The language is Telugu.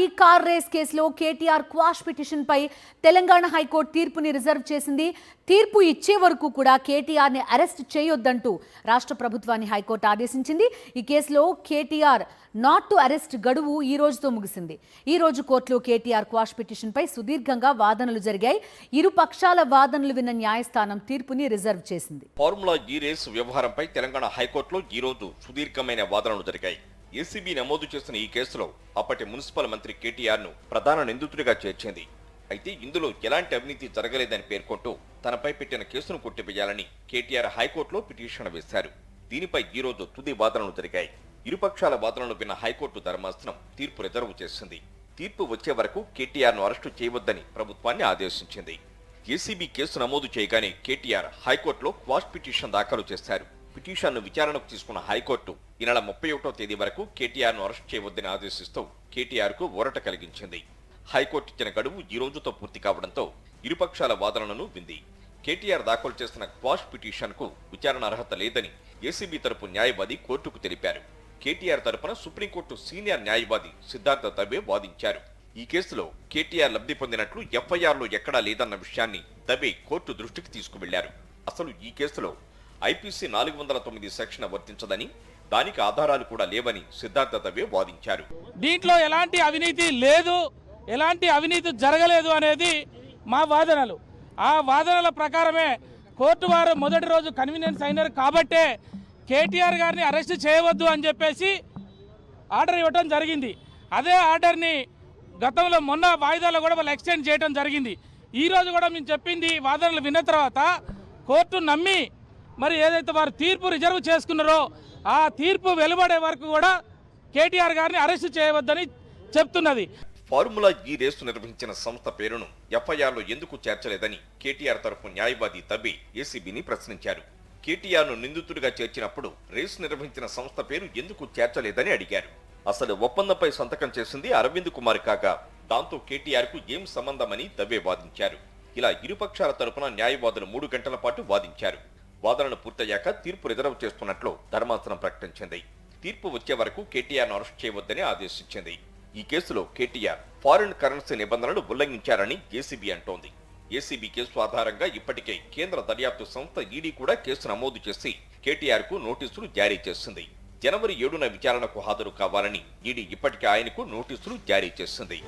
ఈ కార్ రేస్ కేసులో కేటీఆర్ క్వాష్ పిటిషన్ పై తెలంగాణ హైకోర్టు తీర్పుని రిజర్వ్ చేసింది. తీర్పు ఇచ్చే వరకు కూడా కేటీఆర్ ని అరెస్ట్ చేయొద్దంటూ రాష్ట్ర ప్రభుత్వాన్ని హైకోర్టు ఆదేశించింది. ఈ కేసులో కేటీఆర్ నాట్ టు అరెస్ట్ గడువు ఈ రోజుతో ముగిసింది. ఈ రోజు కోర్టులో కేటీఆర్ క్వాష్ పిటిషన్ పై సుదీర్ఘంగా వాదనలు జరిగాయి. ఇరు పక్షాల వాదనలు విన్న న్యాయస్థానం తీర్పుని రిజర్వ్ చేసింది. ఫార్ములా ఈ రేసు వ్యవహారంపై తెలంగాణ హైకోర్టులో ఈ రోజు సుదీర్ఘమైన వాదనలు జరిగాయి. ఏసీబీ నమోదు చేసిన ఈ కేసులో అప్పటి మున్సిపల్ మంత్రి కేటీఆర్ ను ప్రధాన నిందితుడిగా చేర్చింది. అయితే ఇందులో ఎలాంటి అవినీతి జరగలేదని పేర్కొంటూ తనపై పెట్టిన కేసును కొట్టివేయాలని కేటీఆర్ హైకోర్టులో పిటిషన్ వేశారు. దీనిపై ఈ రోజు తుది వాదనలు జరిగాయి. ఇరుపక్షాల వాదనలు విన్న హైకోర్టు ధర్మాసనం తీర్పు రిజర్వ్ చేసింది. తీర్పు వచ్చే వరకు కేటీఆర్ ను అరెస్టు చేయవద్దని ప్రభుత్వాన్ని ఆదేశించింది. ఏసీబీ కేసు నమోదు చేయగానే కేటీఆర్ హైకోర్టులో క్వాష్ పిటిషన్ దాఖలు చేశారు. పిటిషన్ను విచారణకు తీసుకున్న హైకోర్టు ఈ నెల 31వ తేదీ వరకు కేటీఆర్ ను అరెస్ట్ చేయవద్దని ఆదేశిస్తూ కేటీఆర్ కు ఊరట కలిగించింది. హైకోర్టు ఇచ్చిన గడువు ఈ రోజుతో పూర్తి కావడంతో ఇరుపక్షాల వాదనలను వింది. కేటీఆర్ దాఖలు చేసిన క్వాష్ పిటిషన్ కు విచారణ అర్హత లేదని ఏసీబీ తరపు న్యాయవాది కోర్టుకు తెలిపారు. కేటీఆర్ తరపున సుప్రీంకోర్టు సీనియర్ న్యాయవాది సిద్ధార్థ దబే వాదించారు. ఈ కేసులో కేటీఆర్ లబ్ధి పొందినట్లు ఎఫ్ఐఆర్లో ఎక్కడా లేదన్న విషయాన్ని దబే కోర్టు దృష్టికి తీసుకువెళ్లారు. అసలు ఈ కేసులో ఐపీసీ 409 సెక్షన్ వర్తించదని, దానికి ఆధారాలు కూడా లేవని సిద్ధార్థ దబే వాదించారు. దీంట్లో ఎలాంటి అవినీతి లేదు, ఎలాంటి అవినీతి జరగలేదు అనేది మా వాదనలు. ఆ వాదనల ప్రకారమే కోర్టు వారు మొదటి రోజు కన్వీనియన్స్ అయినారు కాబట్టే కేటీఆర్ గారిని అరెస్ట్ చేయవద్దు అని చెప్పేసి ఆర్డర్ ఇవ్వడం జరిగింది. అదే ఆర్డర్ని గతంలో మొన్న వాయిదాలో కూడా వాళ్ళు ఎక్స్టెండ్ చేయడం జరిగింది. ఈ రోజు కూడా మేము చెప్పింది వాదనలు విన్న తర్వాత కోర్టు నమ్మి మరి ఏదైతే వారు తీర్పు రిజర్వ్ చేసుకున్నారో ఆ తీర్పు వెలువడే వరకు కూడా కేటీఆర్ గారిని అరెస్ట్ చేయవద్దని చెప్తున్నది. ఫార్ములా ఈ రేసు నిర్వహించిన సంస్థ పేరును ఎఫ్ఐఆర్లో ఎందుకు చేర్చలేదని కేటీఆర్ తరపు న్యాయవాది దబే ఏసీబీని ప్రశ్నించారు. కేటీఆర్ ను నిందితుడిగా చేర్చినప్పుడు రేసు నిర్వహించిన సంస్థ పేరు ఎందుకు చేర్చలేదని అడిగారు. అసలు ఒప్పందంపై సంతకం చేసింది అరవింద్ కుమార్ కాగా దాంతో కేటీఆర్ కు ఏం సంబంధమని దబే వాదించారు. ఇలా ఇరుపక్షాల తరపున న్యాయవాదులు 3 గంటల పాటు వాదించారు. వాదనలు పూర్తయ్యాక తీర్పు రిజర్వ్ చేస్తున్నట్లు ధర్మాసనం ప్రకటించింది. తీర్పు వచ్చే వరకు కేటీఆర్ ను అరెస్ట్ చేయవద్దని ఆదేశించింది. ఈ కేసులో కేటీఆర్ ఫారిన్ కరెన్సీ నిబంధనలు ఉల్లంఘించారని ఏసీబీ అంటోంది. ఏసీబీ కేసు ఆధారంగా ఇప్పటికే కేంద్ర దర్యాప్తు సంస్థ ఈడీ కూడా కేసు నమోదు చేసి కేటీఆర్ కు నోటీసులు జారీ చేసింది. జనవరి 7న విచారణకు హాజరు కావాలని ఈడీ ఇప్పటికే ఆయనకు నోటీసులు జారీ చేసింది.